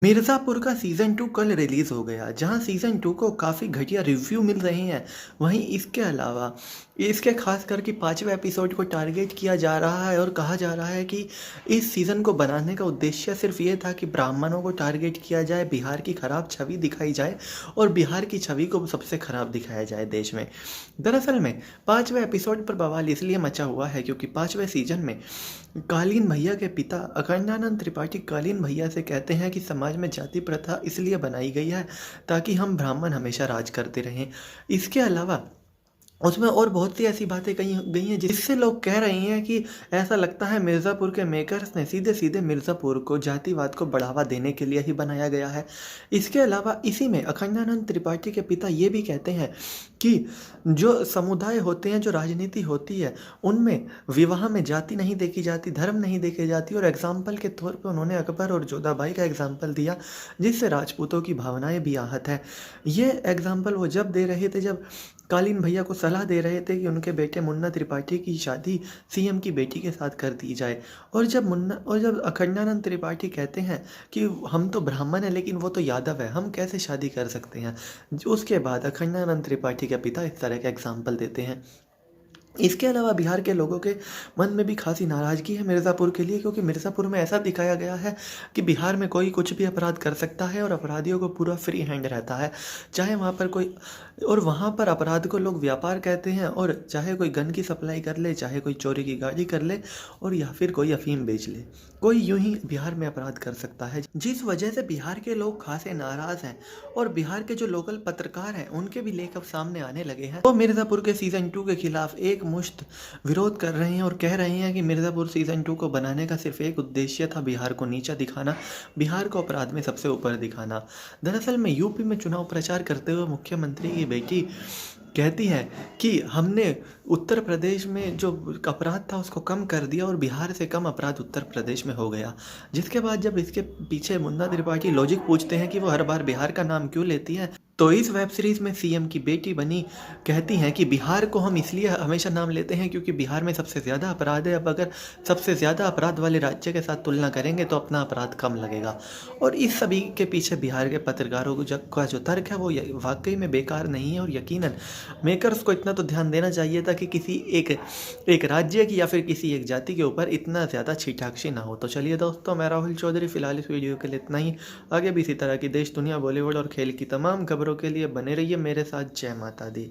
मिर्ज़ापुर का सीज़न 2 कल रिलीज़ हो गया, जहाँ सीज़न 2 को काफ़ी घटिया रिव्यू मिल रहे हैं। वहीं इसके अलावा इसके ख़ास करके 5वें एपिसोड को टारगेट किया जा रहा है और कहा जा रहा है कि इस सीज़न को बनाने का उद्देश्य सिर्फ़ ये था कि ब्राह्मणों को टारगेट किया जाए, बिहार की खराब छवि दिखाई जाए और बिहार की छवि को सबसे खराब दिखाया जाए देश में। दरअसल में 5वें एपिसोड पर बवाल इसलिए मचा हुआ है क्योंकि 5वें सीज़न में कालीन भैया के पिता अखंडानंद त्रिपाठी कालीन भैया से कहते हैं कि समाज में जाति प्रथा इसलिए बनाई गई है ताकि हम ब्राह्मण हमेशा राज करते रहें। इसके अलावा उसमें और बहुत सी ऐसी बातें कही गई हैं जिससे लोग कह रहे हैं कि ऐसा लगता है मिर्ज़ापुर के मेकर्स ने सीधे सीधे मिर्ज़ापुर को जातिवाद को बढ़ावा देने के लिए ही बनाया गया है। इसके अलावा इसी में अखंडानंद त्रिपाठी के पिता ये भी कहते हैं कि जो समुदाय होते हैं, जो राजनीति होती है, उनमें विवाह में जाति नहीं देखी जाती, धर्म नहीं देखी जाती और एग्जाम्पल के तौर पे उन्होंने अकबर और जोधाबाई का एग्जाम्पल दिया जिससे राजपूतों की भावनाएं भी आहत है। ये एग्जाम्पल वो जब दे रहे थे जब कालीन भैया को सलाह दे रहे थे कि उनके बेटे मुन्ना त्रिपाठी की शादी सीएम की बेटी के साथ कर दी जाए। और जब अखंडानंद त्रिपाठी कहते हैं कि हम तो ब्राह्मण हैं लेकिन वो तो यादव है, हम कैसे शादी कर सकते हैं। उसके बाद अखंडानंद त्रिपाठी के पिता इस तरह के एग्जाम्पल देते हैं। इसके अलावा बिहार के लोगों के मन में भी खासी नाराज़गी है मिर्ज़ापुर के लिए, क्योंकि मिर्ज़ापुर में ऐसा दिखाया गया है कि बिहार में कोई कुछ भी अपराध कर सकता है और अपराधियों को पूरा फ्री हैंड रहता है। चाहे वहाँ पर कोई और वहाँ पर अपराध को लोग व्यापार कहते हैं और चाहे कोई गन की सप्लाई कर ले, चाहे कोई चोरी की गाड़ी कर ले और या फिर कोई अफ़ीम बेच ले, कोई यूं ही बिहार में अपराध कर सकता है। जिस वजह से बिहार के लोग खासे नाराज़ हैं और बिहार के जो लोकल पत्रकार हैं उनके भी लेख अब सामने आने लगे हैं। वो मिर्ज़ापुर के सीज़न 2 के खिलाफ एक मुश्त विरोध कर रहे हैं और कह रहे हैं कि मिर्ज़ापुर सीज़न 2 को बनाने का सिर्फ एक उद्देश्य था, बिहार को नीचा दिखाना, बिहार को अपराध में सबसे ऊपर दिखाना। दरअसल में यूपी में चुनाव प्रचार करते हुए मुख्यमंत्री की बेटी कहती है कि हमने उत्तर प्रदेश में जो अपराध था उसको कम कर दिया और बिहार से कम अपराध उत्तर प्रदेश में हो गया। जिसके बाद जब इसके पीछे मुन्ना त्रिपाठी लॉजिक पूछते हैं कि वो हर बार बिहार का नाम क्यों लेती है, तो इस वेब सीरीज़ में सीएम की बेटी बनी कहती हैं कि बिहार को हम इसलिए हमेशा नाम लेते हैं क्योंकि बिहार में सबसे ज़्यादा अपराध है। अब अगर सबसे ज़्यादा अपराध वाले राज्य के साथ तुलना करेंगे तो अपना अपराध कम लगेगा। और इस सभी के पीछे बिहार के पत्रकारों का जो तर्क है वो वाकई में बेकार नहीं है और यकीनन मेकर्स को इतना तो ध्यान देना चाहिए था कि किसी एक राज्य की या फिर किसी एक जाति के ऊपर इतना ज़्यादा छीटाक्षी ना हो। तो चलिए दोस्तों, मैं राहुल चौधरी, फिलहाल इस वीडियो के लिए इतना ही। आगे भी इसी तरह की देश दुनिया बॉलीवुड और खेल की तमाम खबरों के लिए बने रहिए मेरे साथ। जय माता दी।